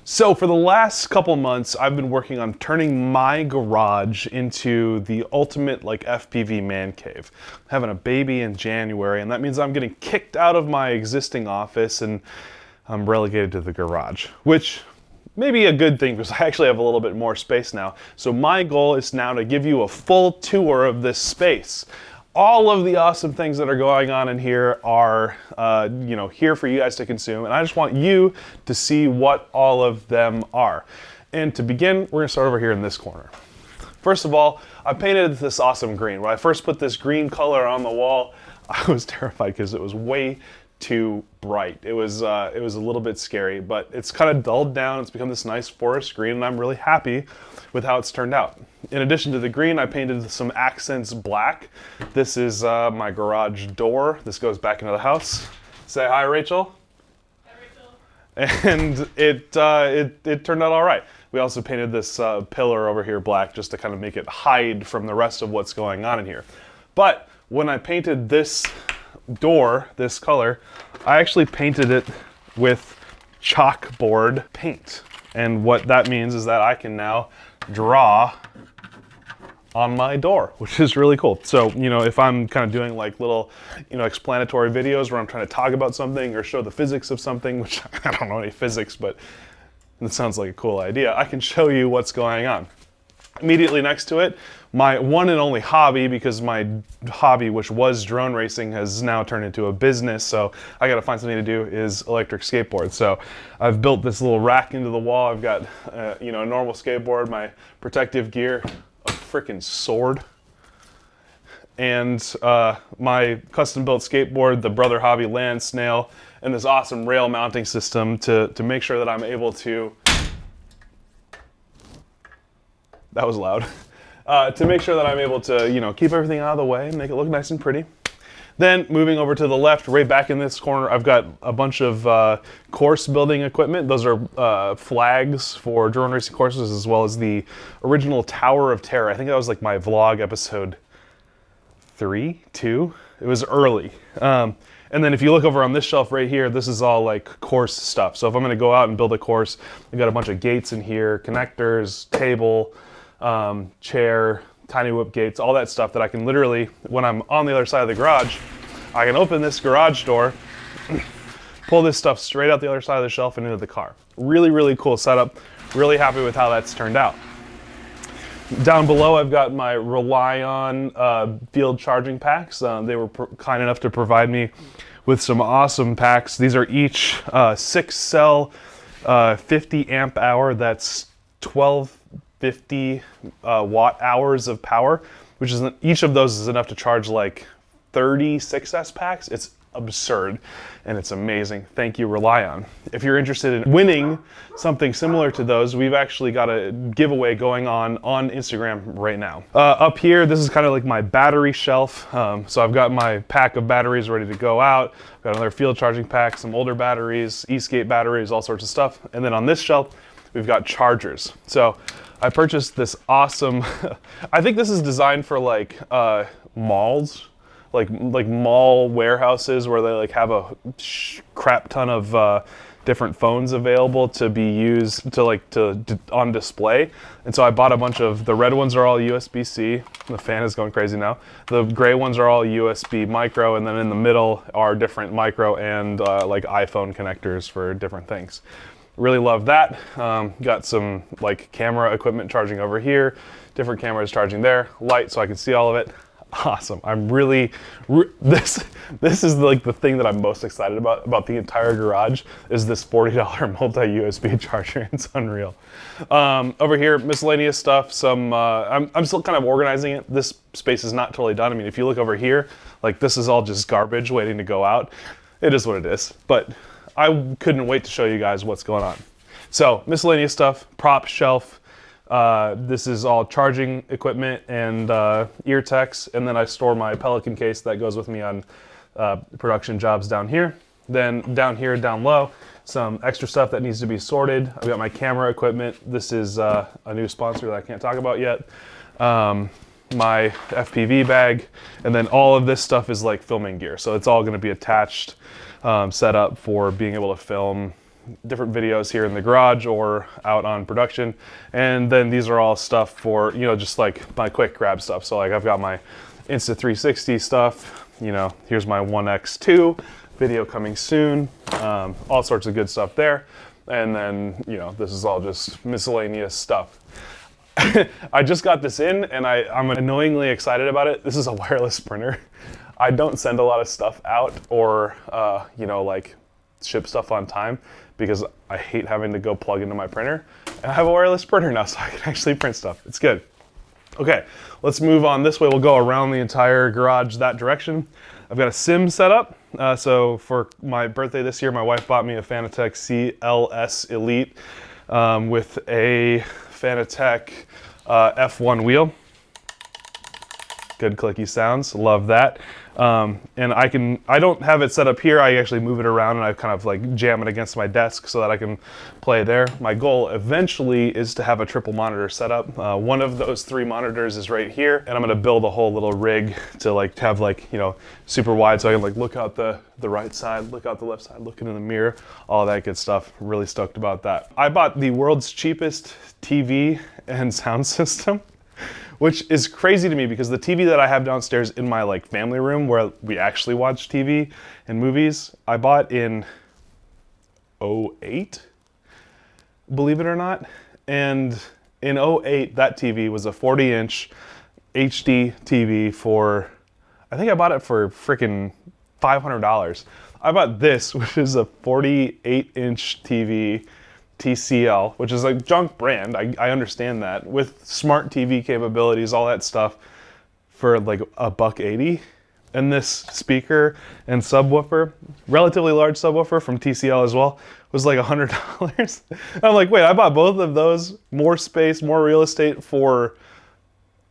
So for the last couple months, I've been working on turning my garage into the ultimate like FPV man cave. I'm having a baby in January, and that means I'm getting kicked out of my existing office and I'm relegated to the garage, which may be a good thing because I actually have a little bit more space now. So my goal is now to give you a full tour of this space. All of the awesome things that are going on in here are, here for you guys to consume, and I just want you to see what all of them are. And to begin, we're gonna start over here in this corner. First of all, I painted this awesome green. When I first put this green color on the wall, I was terrified because it was way too bright. It was a little bit scary, but it's kind of dulled down. It's become this nice forest green, and I'm really happy with how it's turned out. In addition to the green, I painted some accents black. This is my garage door. This goes back into the house. Say hi, Rachel. Hi, Rachel. And it turned out all right. We also painted this pillar over here black just to kind of make it hide from the rest of what's going on in here. But when I painted this door, this color, I actually painted it with chalkboard paint. And what that means is that I can now draw on my door, which is really cool. So, if I'm kind of doing like little, explanatory videos where I'm trying to talk about something or show the physics of something, which I don't know any physics, but it sounds like a cool idea, I can show you what's going on. Immediately next to it, my one and only hobby, because my hobby, which was drone racing, has now turned into a business, so I gotta find something to do, is electric skateboard. So I've built this little rack into the wall. I've got, a normal skateboard, my protective gear, a freaking sword, and my custom-built skateboard, the Brother Hobby Land Snail, and this awesome rail mounting system to make sure that I'm able to... That was loud. To make sure that I'm able to, keep everything out of the way and make it look nice and pretty. Then moving over to the left, right back in this corner, I've got a bunch of course building equipment. Those are flags for drone racing courses, as well as the original Tower of Terror. I think that was like my vlog episode 3, 2. It was early. And then if you look over on this shelf right here, this is all like course stuff. So if I'm gonna go out and build a course, I've got a bunch of gates in here, connectors, table, chair, tiny whip gates, all that stuff that I can literally, when I'm on the other side of the garage, I can open this garage door, pull this stuff straight out the other side of the shelf and into the car. Really, really cool setup. Really happy with how that's turned out. Down below, I've got my Rely-On field charging packs. They were kind enough to provide me with some awesome packs. These are each 6-cell, 50 amp hour. That's 1250 watt hours of power, which is each of those is enough to charge like 30 6S packs. It's absurd and it's amazing. Thank you, Rely-On. If you're interested in winning something similar to those, we've actually got a giveaway going on Instagram right now. Up here, this is kind of like my battery shelf. So I've got my pack of batteries ready to go out. I've got another field charging pack, some older batteries, e-skate batteries, all sorts of stuff. And then on this shelf, we've got chargers. So I purchased this awesome, I think this is designed for like malls, like mall warehouses where they like have a crap ton of different phones available to be used to on display. And so I bought a bunch of, the red ones are all USB-C. The fan is going crazy now. The gray ones are all USB micro, and then in the middle are different micro and like iPhone connectors for different things. Really love that. Got some like camera equipment charging over here, different cameras charging there, light so I can see all of it. Awesome. I'm really, this is like the thing that I'm most excited about the entire garage is this $40 multi-USB charger. It's unreal. Over here, miscellaneous stuff. Some, I'm still kind of organizing it. This space is not totally done. I mean, if you look over here, like this is all just garbage waiting to go out. It is what it is, but I couldn't wait to show you guys what's going on. So miscellaneous stuff, prop shelf. This is all charging equipment and ear techs, and then I store my Pelican case that goes with me on production jobs down here. Then down here, down low, some extra stuff that needs to be sorted. I've got my camera equipment. This is a new sponsor that I can't talk about yet. My FPV bag, and then all of this stuff is like filming gear. So it's all gonna be attached, set up for being able to film different videos here in the garage or out on production. And then these are all stuff for, you know, just like my quick grab stuff. So like I've got my Insta360 stuff, you know, here's my 1X2 video coming soon, all sorts of good stuff there. And then, you know, this is all just miscellaneous stuff. I just got this in and I'm annoyingly excited about it. This is a wireless printer. I don't send a lot of stuff out or, you know, like ship stuff on time because I hate having to go plug into my printer. And I have a wireless printer now, so I can actually print stuff. It's good. Okay, let's move on this way. We'll go around the entire garage that direction. I've got a sim set up. So for my birthday this year, my wife bought me a Fanatec CLS Elite with a Fanatec F1 wheel. Good clicky sounds, love that. And I don't have it set up here, I actually move it around and I kind of like jam it against my desk so that I can play there. My goal eventually is to have a triple monitor setup. One of those 3 monitors is right here, and I'm gonna build a whole little rig to like have like, you know, super wide so I can like look out the right side, look out the left side, look into the mirror, all that good stuff. Really stoked about that. I bought the world's cheapest TV and sound system, which is crazy to me because the TV that I have downstairs in my like family room where we actually watch TV and movies, I bought in 2008, believe it or not. And in 2008, that TV was a 40-inch HD TV for, I think I bought it for freaking $500. I bought this, which is a 48-inch TV, TCL, which is a junk brand, I understand that, with smart TV capabilities, all that stuff, for like $180. And this speaker and subwoofer, relatively large subwoofer from TCL as well, was like $100. I'm like, wait, I bought both of those, more space, more real estate for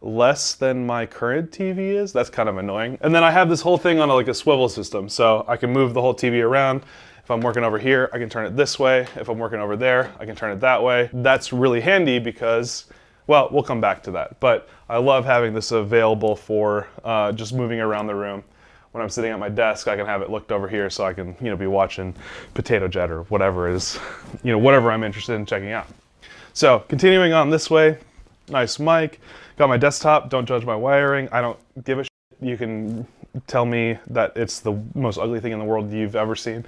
less than my current TV is? That's kind of annoying. And then I have this whole thing on like a swivel system, so I can move the whole TV around. If I'm working over here, I can turn it this way. If I'm working over there, I can turn it that way. That's really handy because, well, we'll come back to that. But I love having this available for just moving around the room. When I'm sitting at my desk, I can have it looked over here so I can, you know, be watching Potato Jet or whatever it is, you know, whatever I'm interested in checking out. So continuing on this way, nice mic, got my desktop, don't judge my wiring. I don't give a shit. You can tell me that it's the most ugly thing in the world you've ever seen.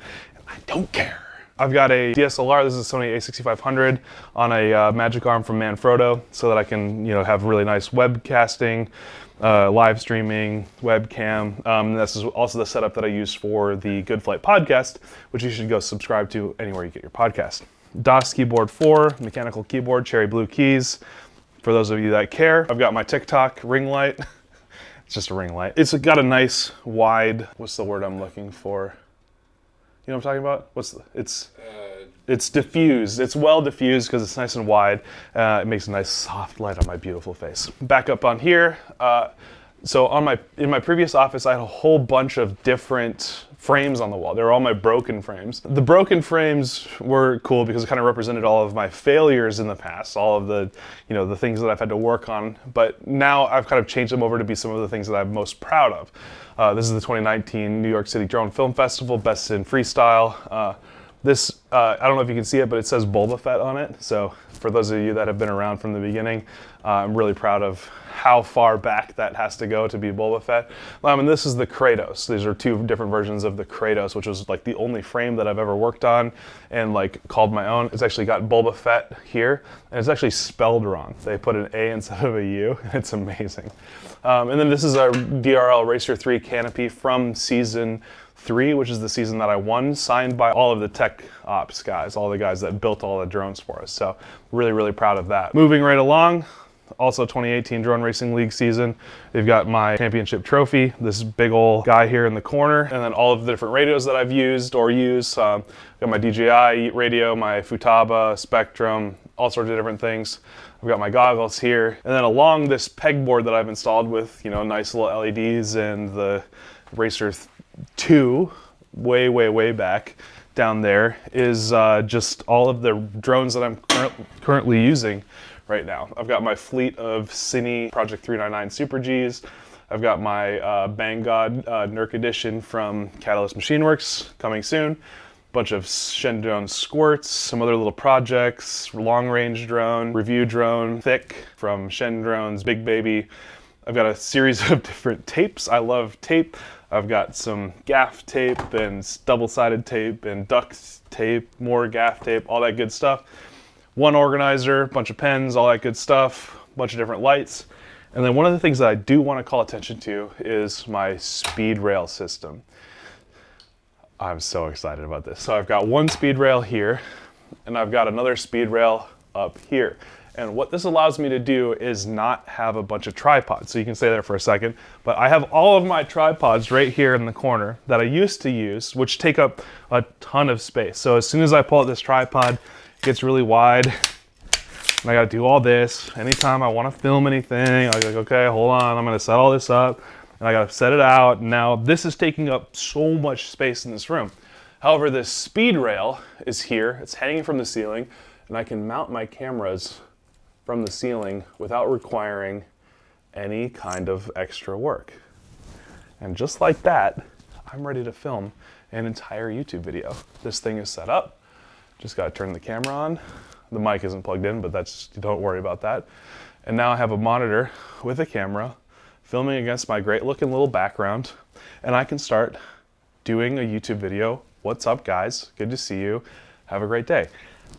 I don't care. I've got a DSLR, this is a Sony a6500 on a Magic Arm from Manfrotto so that I can, you know, have really nice webcasting, live streaming, webcam. This is also the setup that I use for the Good Flight podcast, which you should go subscribe to anywhere you get your podcast. DOS Keyboard 4, mechanical keyboard, cherry blue keys, for those of you that care. I've got my TikTok ring light. It's just a ring light. It's got a nice wide, what's the word I'm looking for? You know what I'm talking about? It's diffused. It's well diffused because it's nice and wide. It makes a nice soft light on my beautiful face. Back up on here. So in my previous office, I had a whole bunch of different frames on the wall. They were all my broken frames. The broken frames were cool because it kind of represented all of my failures in the past, all of the, you know, the things that I've had to work on. But now I've kind of changed them over to be some of the things that I'm most proud of. This is the 2019 New York City Drone Film Festival, Best in Freestyle. I don't know if you can see it, but it says Boba Fett on it. So for those of you that have been around from the beginning, I'm really proud of how far back that has to go to be Boba Fett. And this is the Kratos. These are 2 different versions of the Kratos, which was like the only frame that I've ever worked on and like called my own. It's actually got Boba Fett here, and it's actually spelled wrong. They put an A instead of a U. It's amazing. And then this is our DRL Racer 3 canopy from season 3, which is the season that I won, signed by all of the tech ops guys, all the guys that built all the drones for us. So really, really proud of that. Moving right along, also 2018 Drone Racing League season. They've got my championship trophy, this big old guy here in the corner, and then all of the different radios that I've used or use. Got my DJI radio, my Futaba, Spectrum, all sorts of different things. I've got my goggles here. And then along this pegboard that I've installed with, you know, nice little LEDs and the Racer 2, way, way, way back down there is just all of the drones that I'm currently using right now. I've got my fleet of Cine Project 399 Super Gs. I've got my Bang God NERC edition from Catalyst Machine Works coming soon. bunch of Shen drone squirts, some other little projects, long range drone, review drone, thick from Shen drones, big baby. I've got a series of different tapes. I love tape. I've got some gaff tape and double-sided tape and duct tape, more gaff tape, all that good stuff. One organizer, bunch of pens, all that good stuff, bunch of different lights. And then one of the things that I do want to call attention to is my speed rail system. I'm so excited about this. So I've got one speed rail here, and I've got another speed rail up here. And what this allows me to do is not have a bunch of tripods. So you can stay there for a second, but I have all of my tripods right here in the corner that I used to use, which take up a ton of space. So as soon as I pull out this tripod, it gets really wide, and I gotta do all this. Anytime I wanna film anything, I'm like, okay, hold on, I'm gonna set all this up, and I gotta set it out. And now this is taking up so much space in this room. However, this speed rail is here, it's hanging from the ceiling, and I can mount my cameras from the ceiling without requiring any kind of extra work. And just like that, I'm ready to film an entire YouTube video. This thing is set up, just gotta turn the camera on. The mic isn't plugged in, but don't worry about that. And now I have a monitor with a camera filming against my great looking little background, and I can start doing a YouTube video. What's up, guys? Good to see you. Have a great day.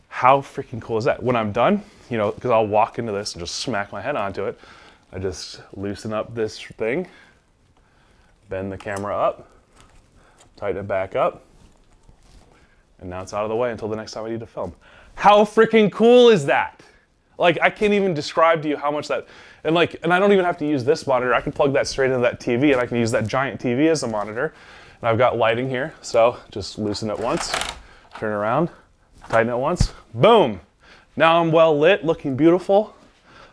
How freaking cool is that? When I'm done, you know, because I'll walk into this and just smack my head onto it, I just loosen up this thing, bend the camera up, tighten it back up, and now it's out of the way until the next time I need to film. How freaking cool is that? Like, I can't even describe to you how much that, and I don't even have to use this monitor. I can plug that straight into that TV, and I can use that giant TV as a monitor. And I've got lighting here, so just loosen it once, turn around, tighten it once, boom. Now I'm well lit, looking beautiful.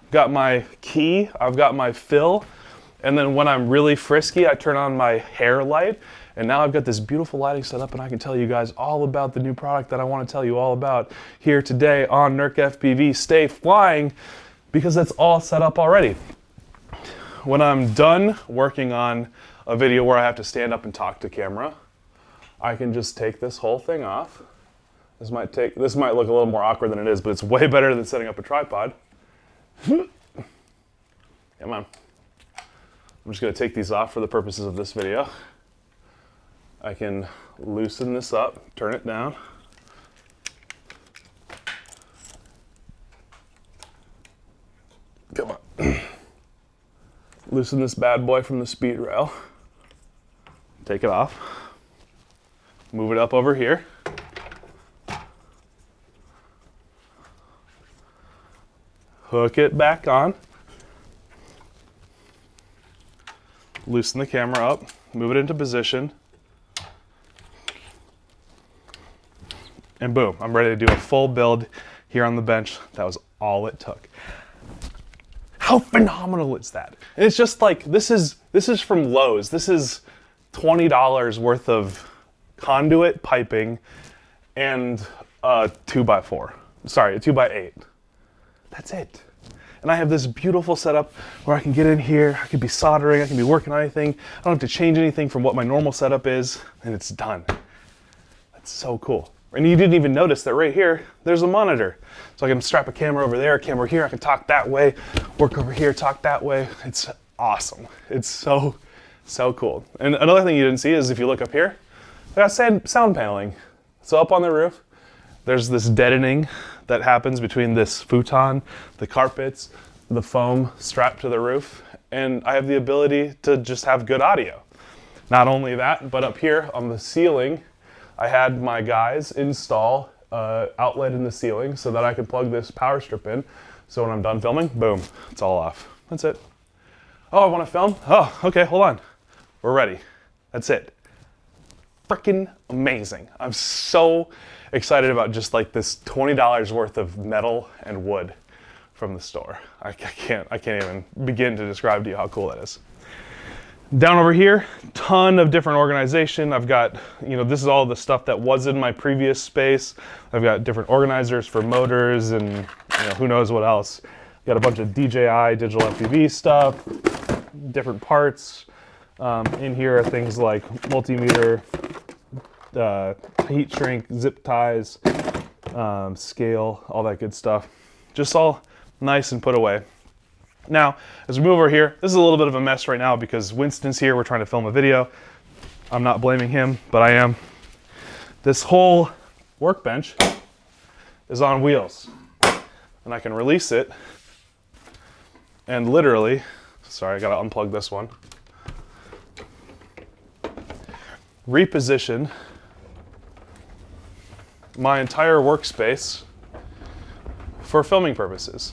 I've got my key, I've got my fill, and then when I'm really frisky, I turn on my hair light, and now I've got this beautiful lighting set up, and I can tell you guys all about the new product that I want to tell you all about here today on NERC FPV. Stay flying, because that's all set up already. When I'm done working on a video where I have to stand up and talk to camera, I can just take this whole thing off. This might look a little more awkward than it is, but it's way better than setting up a tripod. Come on. I'm just gonna take these off for the purposes of this video. I can loosen this up, turn it down. Come on. Loosen this bad boy from the speed rail. Take it off. Move it up over here. Hook it back on. Loosen the camera up, move it into position. And boom, I'm ready to do a full build here on the bench. That was all it took. How phenomenal is that? And it's just like, this is from Lowe's. This is $20 worth of conduit piping and a 2x4. Sorry, a 2x8. That's it. And I have this beautiful setup where I can get in here, I can be soldering, I can be working on anything. I don't have to change anything from what my normal setup is, and it's done. That's so cool. And you didn't even notice that right here, there's a monitor. So I can strap a camera over there, a camera here, I can talk that way, work over here, talk that way. It's awesome. It's so, so cool. And another thing you didn't see is if you look up here, I got sound paneling. So up on the roof, there's this deadening that happens between this futon, the carpets, the foam strapped to the roof, and I have the ability to just have good audio. Not only that, but up here on the ceiling, I had my guys install outlet in the ceiling so that I could plug this power strip in. So when I'm done filming, boom, it's all off. That's it. Oh, I want to film? Oh, okay, hold on. We're ready. That's it. Freaking amazing. I'm so excited about just like this $20 worth of metal and wood from the store. I can't even begin to describe to you how cool that is. Down over here, ton of different organization. I've got, this is all the stuff that was in my previous space. I've got different organizers for motors and who knows what else. Got a bunch of DJI digital FPV stuff, different parts. In here are things like multimeter, heat shrink, zip ties, scale, all that good stuff. Just all nice and put away. Now, as we move over here, this is a little bit of a mess right now because Winston's here. We're trying to film a video. I'm not blaming him, but I am. This whole workbench is on wheels. And I can release it and literally, sorry, I gotta unplug this one, reposition my entire workspace for filming purposes.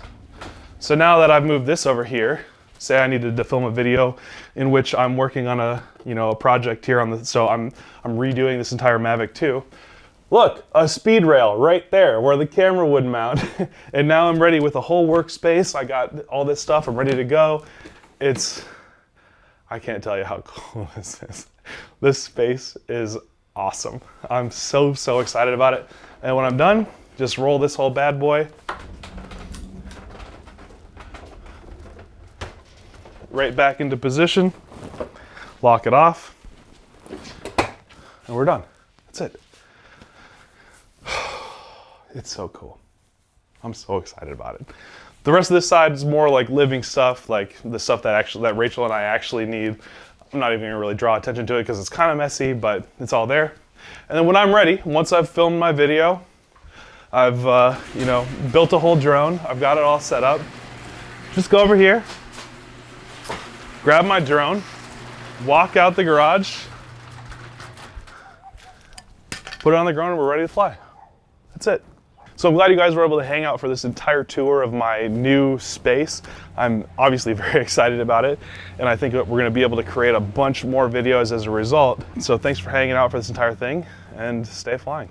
So now that I've moved this over here, say I needed to film a video in which I'm working on a, a project here on the, so I'm redoing this entire Mavic 2. Look, a speed rail right there where the camera would mount. And now I'm ready with a whole workspace. I got all this stuff, I'm ready to go. I can't tell you how cool this is. This space is awesome. I'm so excited about it. And when I'm done, just roll this whole bad boy right back into position, lock it off, and we're done. That's it. It's so cool. I'm so excited about it. The rest of this side is more like living stuff, like the stuff that Rachel and I actually need. I'm not even gonna really draw attention to it because it's kind of messy, but it's all there. And then when I'm ready, once I've filmed my video, I've built a whole drone, I've got it all set up, just go over here, grab my drone, walk out the garage, put it on the ground, and we're ready to fly. That's it. So I'm glad you guys were able to hang out for this entire tour of my new space. I'm obviously very excited about it, and I think that we're gonna be able to create a bunch more videos as a result. So thanks for hanging out for this entire thing, and stay flying.